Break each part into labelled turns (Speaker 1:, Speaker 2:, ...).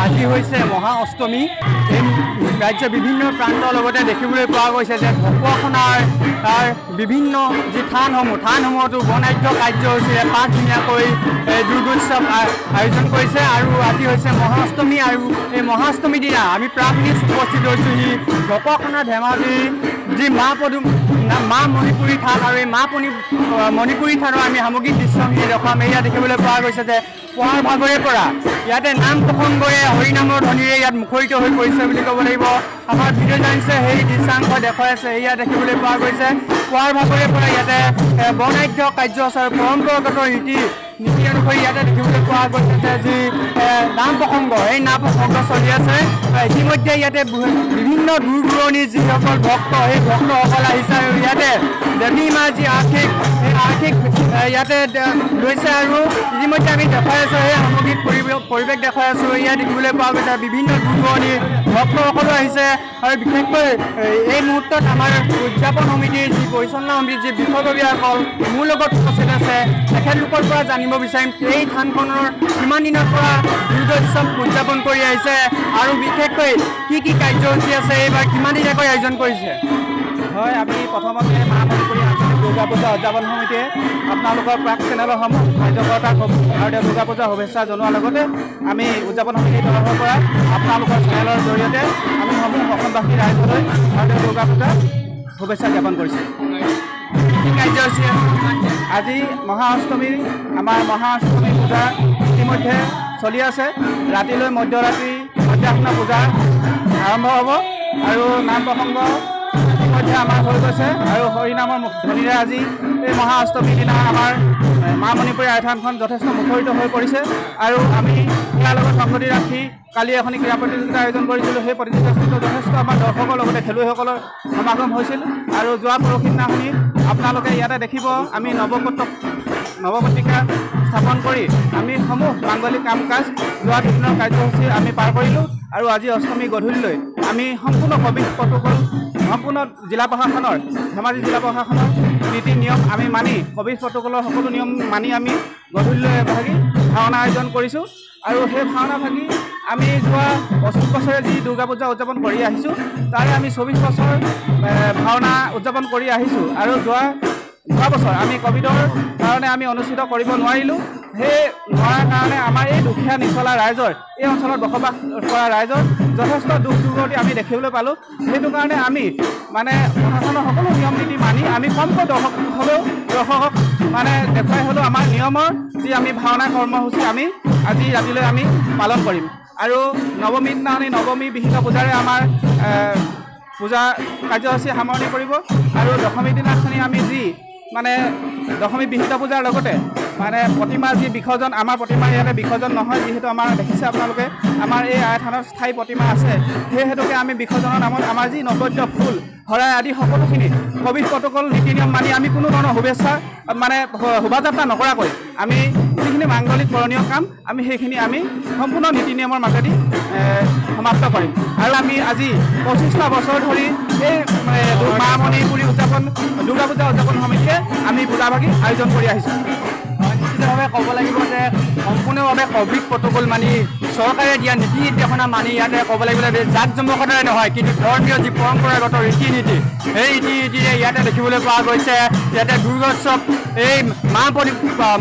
Speaker 1: আজি হৈছে মহা অষ্টমী। এই ৰাজ্যৰ বিভিন্ন প্ৰান্তৰ লগতে দেখিবলৈ পোৱা গৈছে যে ঢকুৱাখানাৰ বিভিন্ন যি থানসমূহতো বৰ্ণাঢ্য কাৰ্যসূচীৰে পাঁচদিনীয়াকৈ দুৰ্গোৎসৱ আয়োজন কৰিছে। আৰু আজি হৈছে মহা অষ্টমী, আৰু এই মহা অষ্টমীৰ দিনা আমি প্ৰাকৃতিক উপস্থিত হৈছোঁহি ঢকুৱাখানা ধেমাজিৰ যি মা মণিপুৰী থান, আৰু এই মণিপুৰী থানৰ আমি সামগ্ৰিক দৃশ্যখিনি দেখুৱাম। এয়া দেখিবলৈ পোৱা গৈছে যে পুৱাৰ ভাগৰে পৰা ইয়াতে নাম প্ৰসংগৰে হৰিনামৰ ধ্বনিৰে ইয়াত মুখৰিত হৈ পৰিছে বুলি ক'ব লাগিব। আমাৰ ভিডিঅ' জানিছে সেই দৃশ্যাংশ দেখুৱাই আছে। এয়া দেখিবলৈ পোৱা গৈছে পুৱাৰ ভাগৰে পৰা ইয়াতে বৰ্ণাঢ্য কাৰ্যসূচী আৰু পৰম্পৰাগত নীতি অনুসৰি ইয়াতে দেখিবলৈ পোৱা গৈছে যে যি নাম প্ৰসংগ, এই নাম প্ৰসংগ চলি আছে। ইতিমধ্যে ইয়াতে বিভিন্ন দূৰ দূৰণিৰ যিসকল ভক্ত, সেই ভক্তসকল আহিছে আৰু ইয়াতে দেৱী মাৰ যি আৰ্থিক ইয়াতে লৈছে। আৰু ইতিমধ্যে আমি দেখাই আছোঁ সেই সামগ্ৰিক পৰিৱেশ দেখাই আছোঁ। ইয়াত দেখিবলৈ পোৱা গৈছে বিভিন্ন দূৰ দূৰণিৰ ভক্তসকলো আহিছে। আৰু বিশেষকৈ এই মুহূৰ্তত আমাৰ উদযাপন সমিতিৰ যি পৰিচালনা সমিতিৰ যি বিষয়ববীয়াসকল মোৰ লগত উপস্থিত আছে। তেখেতলোকৰ পৰা জানিব বিচাৰিম এই থানখনৰ কিমান দিনৰ পৰা দুৰ্গোৎসৱ উদযাপন কৰি আহিছে, আৰু বিশেষকৈ কি কাৰ্যসূচী আছে, এইবাৰ কিমান দিনীয়াকৈ আয়োজন কৰিছে।
Speaker 2: হয়, আমি প্ৰথমতে মা মণিপুৰী আঞ্চলিক দুৰ্গা পূজা উদযাপন সমিতিয়ে আপোনালোকৰ প্ৰাক চেনেলসমূহ কাৰ্যকৰ্তাক ভাৰতীয় দুৰ্গা পূজাৰ শুভেচ্ছা জনোৱাৰ লগতে আমি উদযাপন সমিতিৰ তৰফৰ পৰা আপোনালোকৰ চেনেলৰ জৰিয়তে আমি সমূহ অসমবাসী ৰাইজলৈ ভাৰতীয় দুৰ্গা পূজাৰ শুভেচ্ছা জ্ঞাপন কৰিছোঁ।
Speaker 1: কাৰ্যসূচী
Speaker 2: আজি মহা অষ্টমী, আমাৰ মহা অষ্টমী পূজা ইতিমধ্যে চলি আছে। ৰাতিলৈ মধ্যাহ্ন পূজা আৰম্ভ হ'ব, আৰু নাম প্ৰসংগ ইতিমধ্যে আমাৰ হৈ গৈছে। আৰু হৰিনামৰ ধ্বনিৰে আজি এই মহা অষ্টমীৰ দিনা আমাৰ মা মণিপুৰী আইথানখন যথেষ্ট মুখৰিত হৈ পৰিছে। আৰু আমি ইয়াৰ লগত সংগতি ৰাখি কালি এখন ক্ৰীড়া প্ৰতিযোগিতা আয়োজন কৰিছিলোঁ। সেই প্ৰতিযোগিতাত যথেষ্ট আমাৰ দৰ্শকৰ লগতে খেলুৱৈসকলৰ সমাগম হৈছিল। আৰু যোৱা পৰহি দিনাখনি আপোনালোকে ইয়াতে দেখিব আমি নৱপত্ৰিকা স্থাপন কৰি আমি সমূহ মাংগলিক কাম কাজ যোৱা দুদিনৰ কাৰ্যসূচী আমি পাৰ কৰিলোঁ। আৰু আজি অষ্টমী গধূলিলৈ আমি সম্পূৰ্ণ ক'ভিড প্ৰট'কল সম্পূৰ্ণ ধেমাজি জিলা প্ৰশাসনৰ নীতি নিয়ম আমি মানি ক'ভিড প্ৰট'কলৰ সকলো নিয়ম মানি আমি গধূলিলৈ এভাগি ভাওনা আয়োজন কৰিছোঁ। আৰু সেই ভাওনা ভাগি আমি যোৱা 25 বছৰে যি দুৰ্গা পূজা উদযাপন কৰি আহিছোঁ, তাৰে আমি 24 বছৰ ভাওনা উদযাপন কৰি আহিছোঁ। আৰু যোৱা বছৰ আমি ক'ভিডৰ কাৰণে আমি অনুষ্ঠিত কৰিব নোৱাৰিলোঁ। সেই নোৱাৰাৰ কাৰণে আমাৰ এই দুখীয়া নিচলা ৰাইজৰ, এই অঞ্চলত বসবাস কৰা ৰাইজৰ যথেষ্ট দুখ দুৰ্গতি আমি দেখিবলৈ পালোঁ। সেইটো কাৰণে আমি মানে প্ৰশাসনৰ সকলো নিয়ম নীতি মানি আমি কমকৈ দৰ্শকক মানে দেখুৱাই হ'লেও আমাৰ নিয়মৰ যি আমি ভাওনা কৰ্মসূচী আমি আজি ৰাতিলৈ আমি পালন কৰিম। আৰু নৱমীৰ দিনাখনি নৱমী বিহিত পূজাৰে আমাৰ পূজা কাৰ্যসূচী সামৰণি পৰিব। আৰু দশমীৰ দিনাখনি আমি যি মানে দশমী বিহিত পূজাৰ লগতে মানে প্ৰতিমা যি বিসৰ্জন, আমাৰ প্ৰতিমা ইয়াতে বিসৰ্জন নহয়, যিহেতু আমাৰ দেখিছে আপোনালোকে আমাৰ এই আইথানত স্থায়ী প্ৰতিমা আছে। সেই হেতুকে আমি বিসৰ্জনৰ নামত আমাৰ যি নৈবেদ্য ফুল শৰাই আদি সকলোখিনি ক'ভিড প্ৰট'কল নীতি নিয়ম মানি আমি কোনো ধৰণৰ শুভেচ্ছা মানে শোভাযাত্ৰা নকৰাকৈ আমি যিখিনি মাংগলিক কৰণীয় কাম আমি সেইখিনি আমি সম্পূৰ্ণ নীতি নিয়মৰ মাজেদি সমাপ্ত কৰিম। আৰু আমি আজি 25টা বছৰ ধৰি এই মা মণিপুৰী দুৰ্গা পূজা উদযাপন সমিতিয়ে আমি পূজাভাগি আয়োজন কৰি আহিছোঁ।
Speaker 1: নিশ্চিতভাৱে ক'ব লাগিব যে সম্পূৰ্ণভাৱে ক'ভিড প্ৰট'কল মানি চৰকাৰে দিয়া নীতি নিৰ্দেশনা মানি ইয়াতে ক'ব লাগিব যে জাক জমকতাৰে নহয়, কিন্তু ধৰ্মীয় যি পৰম্পৰাগত ৰীতি নীতি, সেই ৰীতি নীতিৰে ইয়াতে দেখিবলৈ পোৱা গৈছে। ইয়াতে দুৰ্গোৎসৱ এই মা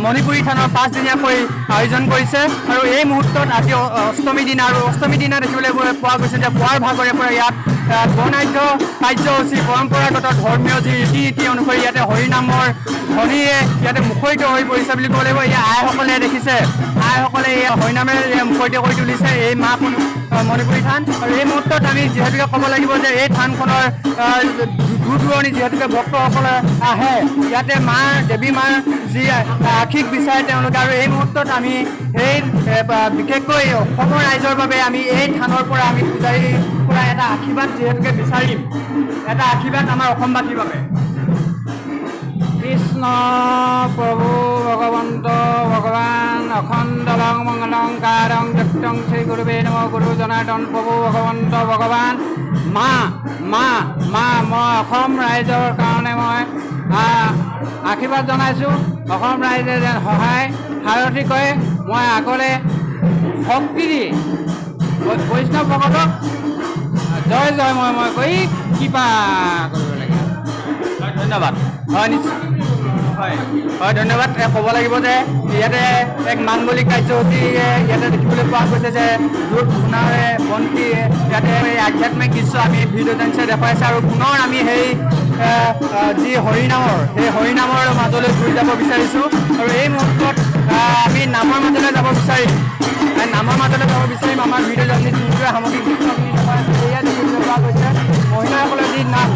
Speaker 1: মণিপুৰী থানৰ 5 দিনীয়াকৈ আয়োজন কৰিছে। আৰু এই মুহূৰ্তত আজি অষ্টমী দিনা, আৰু অষ্টমী দিনা দেখিবলৈ পোৱা গৈছে যে পুৱাৰ ভাগৰে পৰা ইয়াত বৰ্ণাঢ্য কাৰ্যসূচী পৰম্পৰাগত ধৰ্মীয় যি ৰীতি নীতি অনুসৰি ইয়াতে হৰিনামৰ ধ্বনিৰে ইয়াতে মুখৰিত হৈ পৰিছে বুলি ক'ব লাগিব। ইয়াৰ আইসকলে দেখিছে, আইসকলে এই হৰিনামেৰে মুখৰিত কৰি তুলিছে এই মা মণিপুৰী থান। আৰু এই মুহূৰ্তত আমি যিহেতুকে ক'ব লাগিব যে এই থানখনৰ দূৰ দূৰণি যিহেতুকে ভক্তসকলে আহে, ইয়াতে দেৱী মাৰ যি আশীষ বিচাৰে তেওঁলোকে। আৰু এই মুহূৰ্তত আমি এই বিশেষকৈ অসমৰ ৰাইজৰ বাবে আমি এই থানৰ পৰা আমি পূজাৰীৰ পৰা এটা আশীৰ্বাদ যিহেতুকে বিচাৰিম, এটা আশীৰ্বাদ আমাৰ অসমবাসীৰ বাবে।
Speaker 2: কৃষ্ণ প্ৰভু ভগৱন্ত ভগৱান অখণ্ডলং মংগলংকাৰং যক্তং শ্ৰী গুৰুবে নম গুৰু জনাৰ্দন প্ৰভু ভগৱন্ত ভগৱান মা মই অসম ৰাইজৰ কাৰণে মই আশীৰ্বাদ জনাইছোঁ। অসম ৰাইজে যেন সহায় সাৰথি কৰে, মই আগলৈ শক্তি দি
Speaker 3: বৈষ্ণৱ ভকতক জয় জয় মই কৰি কৃপা কৰিব লাগে।
Speaker 1: হয় ধন্যবাদ। হয় নিশ্চয় হয় হয় ধন্যবাদ। ক'ব লাগিব যে ইয়াতে এক মাংগলিক কাৰ্যসূচী ইয়াতে দেখিবলৈ পোৱা গৈছে যে ধূপ ধূনাৰে বন্তি ইয়াতে এই আধ্যাত্মিক দৃশ্য আমি ভিডিঅ' জানিছে দেখুৱাইছে আৰু পুনৰ আমি সেই যি হৰিনামৰ মাজলৈ ঘূৰি যাব বিচাৰিছোঁ আৰু এই মুহূৰ্তত আমি নামৰ মাজলৈ যাব বিচাৰিম। নামৰ মাজলৈ যাব বিচাৰিম। আমাৰ ভিডিঅ' জাৰ্ণিত যিটোৱে সামগ্ৰিক দৃশ্যখিনি দেখুৱাইছে এয়া দেখিবলৈ পোৱা গৈছে মহিলাসকলৰ যি নাম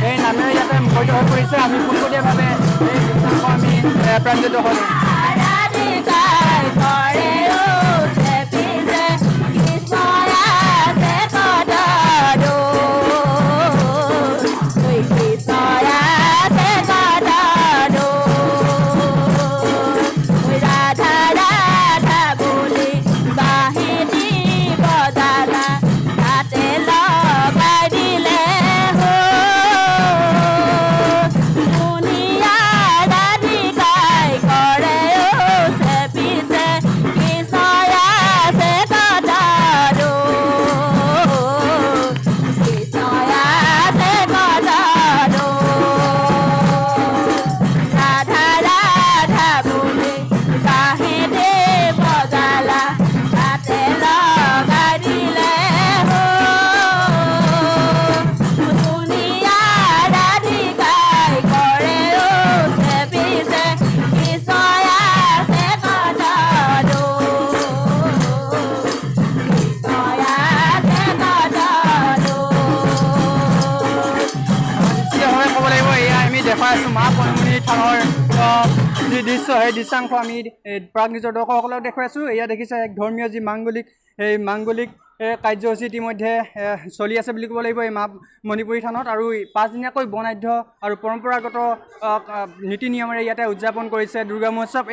Speaker 1: এই নামেৰে ইয়াতে মুখৰিত হৈ পৰিছে। আমি পোনপটীয়াভাৱে এই দৃশ্যাংশ আমি প্ৰাঞ্জলিত হ'লোঁ। দেখুৱাই আছোঁ মা পদ্মিনী থানৰ যি দৃশ্য সেই দৃশ্যাংশ আমি প্ৰাগ নিজৰ দৰ্শকসকলক দেখুৱাই আছোঁ। এয়া দেখিছে এক ধৰ্মীয় যি মাংগলিক সেই মাংগলিক কাৰ্যসূচী ইতিমধ্যে চলি আছে বুলি ক'ব লাগিব এই মা মণিপুৰী থানত আৰু 5 দিনীয়াকৈ বৰ্ণাঢ্য আৰু পৰম্পৰাগত নীতি নিয়মেৰে ইয়াতে উদযাপন কৰিছে দুৰ্গা মহোৎসৱ।